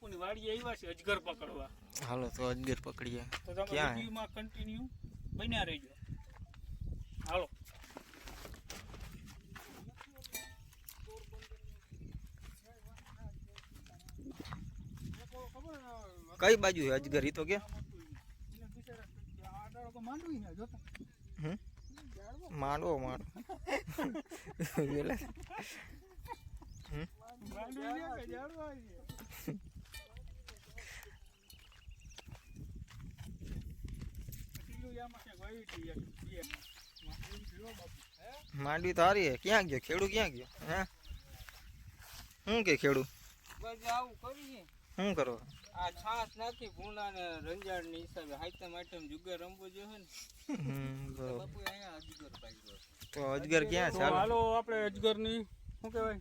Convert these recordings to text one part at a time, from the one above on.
બાપુની વાડીએ આવ્યા છે અજગર પકડવા. હાલો તો અજગર પકડીએ. તો તમે વિડીયોમાં કન્ટિન્યુ બન્યા રહેજો. હાલો. કઈ બાજુ છે અજગર? ઈ તો કે માંડવો માંડવો માંડવી તો હારી હે. ક્યાં ગયો ખેડૂ? ક્યાં ગયો? હે શું કે ખેડૂ? બસ આવું કરીએ. શું કરો? આ છાસ નાખી ભૂંડા ને રંજાડ ની હિસાબે હાઈતમ આઈટમ જુગાર રમવો જોઈએ ને. બાપુ અહીંયા અજગર પાડ્યો. તો અજગર ક્યાં છે? હાલો આપણે અજગર ની શું કહેવાય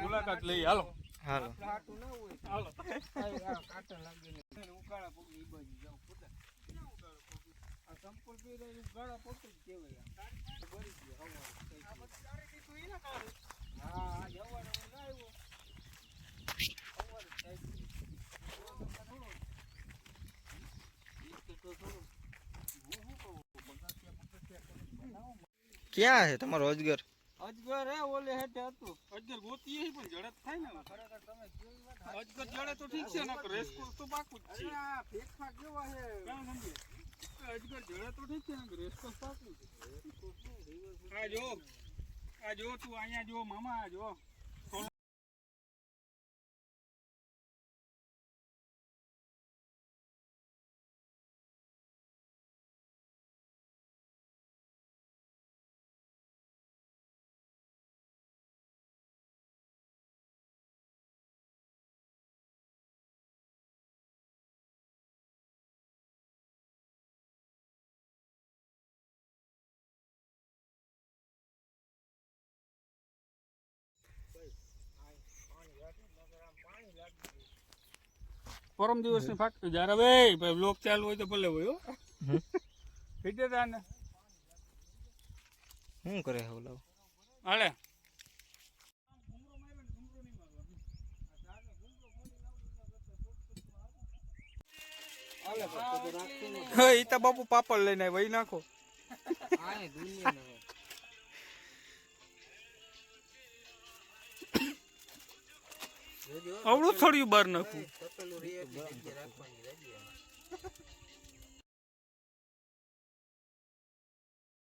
મુલાકાત લઈ. હાલો હાલો હાટું ના હોય. હાલો. આ કાંટા લાગીને ઉકાળા પગી ઈ બાજુ જાવ ખોટા. આ સંપલ પી રહી ઉકાળા પોતે જ કહેવાય. ભરી ગયો હવા. આ બધું તારે કીધું ઈ ના કાઢું. હા જવાને હું ના આવ્યો. ક્યાં છે તમારો અજગર? અજગર હે ઓલે હેઠે હતું. અજગર ગોતીએ પણ જડત થાય ને. ખરેખર તમે જોઈ અજગર જડે તો ઠીક છે નકર રેસકોર્સ તો પાકું જ છે. આ ફેફા કેવા છે? ક્યાં સમજે? અજગર જડે તો ઠીક છે નકર રેસકોર્સ પાકું છે. આ જો તું અહીંયા જો મામા આ જો. પરમ દિવસ ની ફાટ જયારે ભાઈ બ્લોક ચાલુ હોય તો ભલે હોય. કીધે તાને શું કરે છે ઓલા? હાલે ઈ તો બાપુ પાપડ લઈને વહી નાખો. આય દુનિયા ને અવળું થોડું બહાર નાખું. તપેલું રે રાખવાની